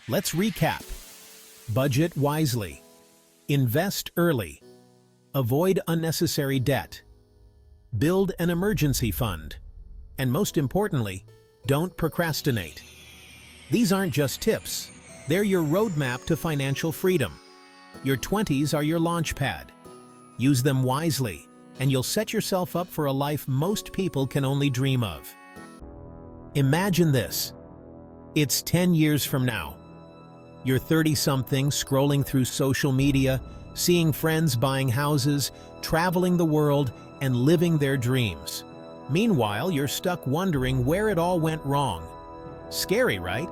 Let's recap. Budget wisely. Invest early. Avoid unnecessary debt. Build an emergency fund. And most importantly, don't procrastinate. These aren't just tips. They're your roadmap to financial freedom. Your 20s are your launch pad. Use them wisely, and you'll set yourself up for a life most people can only dream of. Imagine this. It's 10 years from now. You're 30-something, scrolling through social media, seeing friends buying houses, traveling the world, and living their dreams. Meanwhile, you're stuck wondering where it all went wrong. Scary, right?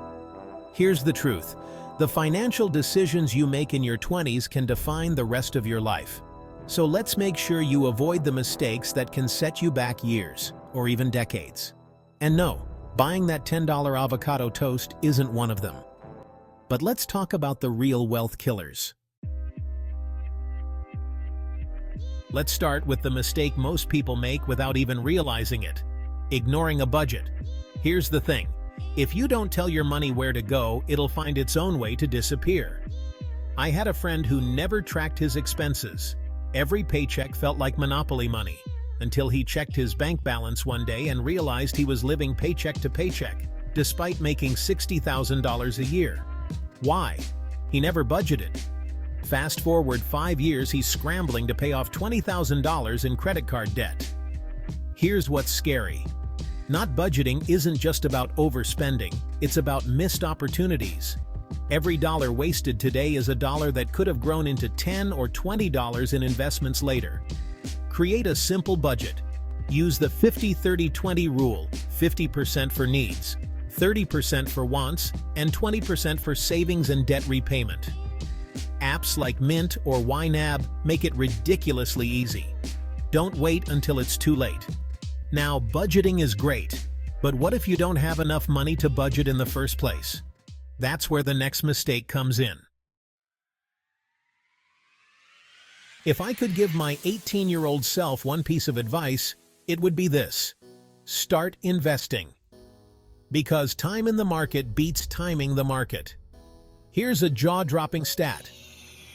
Here's the truth. The financial decisions you make in your 20s can define the rest of your life. So let's make sure you avoid the mistakes that can set you back years, or even decades. And no, buying that $10 avocado toast isn't one of them. But let's talk about the real wealth killers. Let's start with the mistake most people make without even realizing it: ignoring a budget. Here's the thing. If you don't tell your money where to go, it'll find its own way to disappear. I had a friend who never tracked his expenses. Every paycheck felt like Monopoly money, until he checked his bank balance one day and realized he was living paycheck to paycheck, despite making $60,000 a year. Why? He never budgeted. Fast forward 5 years, he's scrambling to pay off $20,000 in credit card debt. Here's what's scary. Not budgeting isn't just about overspending, it's about missed opportunities. Every dollar wasted today is a dollar that could have grown into $10 or $20 in investments later. Create a simple budget. Use the 50-30-20 rule: 50% for needs, 30% for wants, and 20% for savings and debt repayment. Apps like Mint or YNAB make it ridiculously easy. Don't wait until it's too late. Now, budgeting is great, but what if you don't have enough money to budget in the first place? That's where the next mistake comes in. If I could give my 18-year-old self one piece of advice, it would be this: start investing. Because time in the market beats timing the market. Here's a jaw-dropping stat.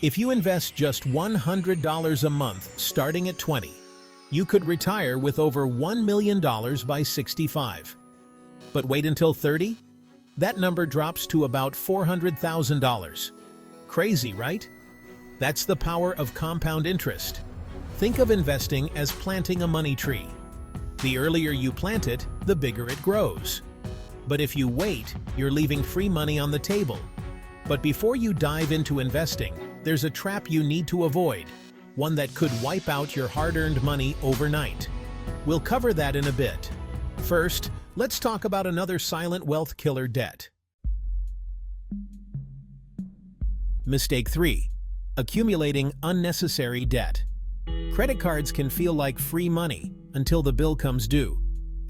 If you invest just $100 a month starting at 20, you could retire with over $1 million by 65. But wait until 30? That number drops to about $400,000. Crazy, right? That's the power of compound interest. Think of investing as planting a money tree. The earlier you plant it, the bigger it grows. But if you wait, you're leaving free money on the table. But before you dive into investing, there's a trap you need to avoid, one that could wipe out your hard-earned money overnight. We'll cover that in a bit. First, let's talk about another silent wealth killer: debt. Mistake 3. Accumulating unnecessary debt. Credit cards can feel like free money until the bill comes due.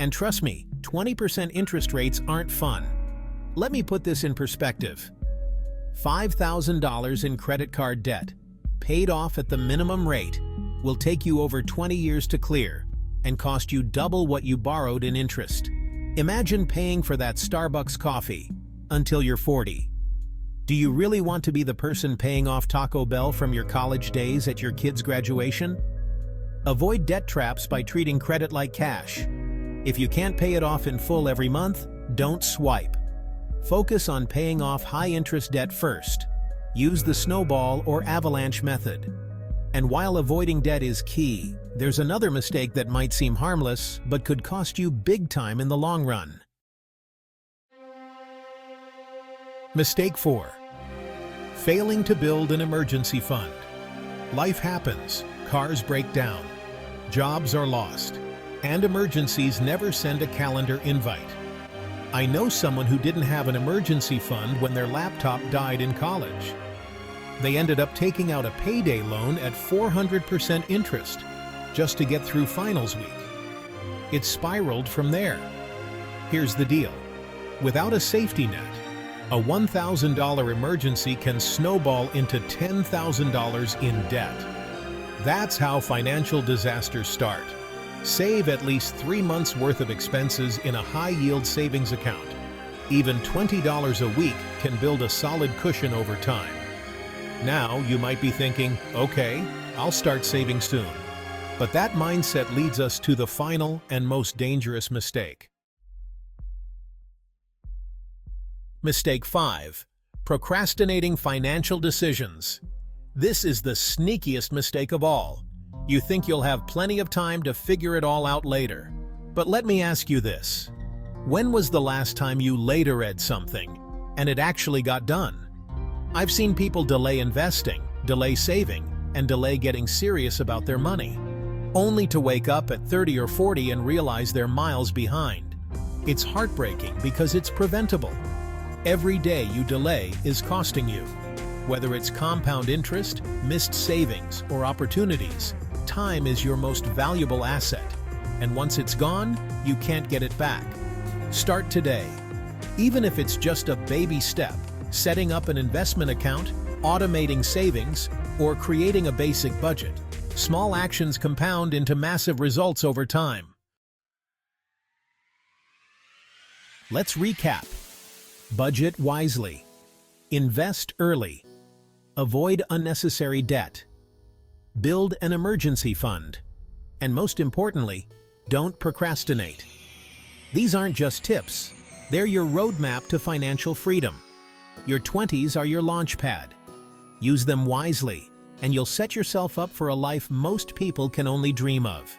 And trust me, 20% interest rates aren't fun. Let me put this in perspective. $5,000 in credit card debt, paid off at the minimum rate, will take you over 20 years to clear and cost you double what you borrowed in interest. Imagine paying for that Starbucks coffee until you're 40. Do you really want to be the person paying off Taco Bell from your college days at your kid's graduation? Avoid debt traps by treating credit like cash. If you can't pay it off in full every month, don't swipe. Focus on paying off high-interest debt first. Use the snowball or avalanche method. And while avoiding debt is key, there's another mistake that might seem harmless but could cost you big time in the long run. Mistake 4. Failing to build an emergency fund. Life happens, cars break down, jobs are lost, and emergencies never send a calendar invite. I know someone who didn't have an emergency fund when their laptop died in college. They ended up taking out a payday loan at 400% interest just to get through finals week. It spiraled from there. Here's the deal. Without a safety net, a $1,000 emergency can snowball into $10,000 in debt. That's how financial disasters start. Save at least 3 months' worth of expenses in a high-yield savings account. Even $20 a week can build a solid cushion over time. Now, you might be thinking, okay, I'll start saving soon. But that mindset leads us to the final and most dangerous mistake. Mistake 5. Procrastinating financial decisions. This is the sneakiest mistake of all. You think you'll have plenty of time to figure it all out later. But let me ask you this. When was the last time you later read something and it actually got done? I've seen people delay investing, delay saving, and delay getting serious about their money, only to wake up at 30 or 40 and realize they're miles behind. It's heartbreaking because it's preventable. Every day you delay is costing you. Whether it's compound interest, missed savings, or opportunities, time is your most valuable asset. And once it's gone, you can't get it back. Start today. Even if it's just a baby step, setting up an investment account, automating savings, or creating a basic budget, small actions compound into massive results over time. Let's recap. Budget wisely. Invest early. Avoid unnecessary debt. Build an emergency fund. And most importantly, don't procrastinate. These aren't just tips. They're your roadmap to financial freedom. Your 20s are your launch pad. Use them wisely, and you'll set yourself up for a life most people can only dream of.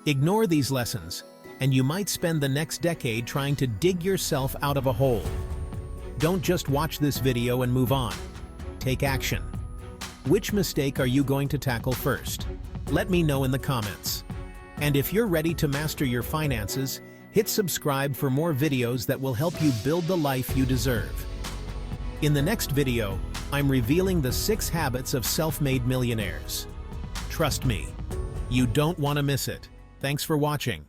Ignore these lessons, and you might spend the next decade trying to dig yourself out of a hole. Don't just watch this video and move on. Take action. Which mistake are you going to tackle first? Let me know in the comments. And if you're ready to master your finances, hit subscribe for more videos that will help you build the life you deserve. In the next video, I'm revealing the 6 habits of self-made millionaires. Trust me, you don't want to miss it. Thanks for watching.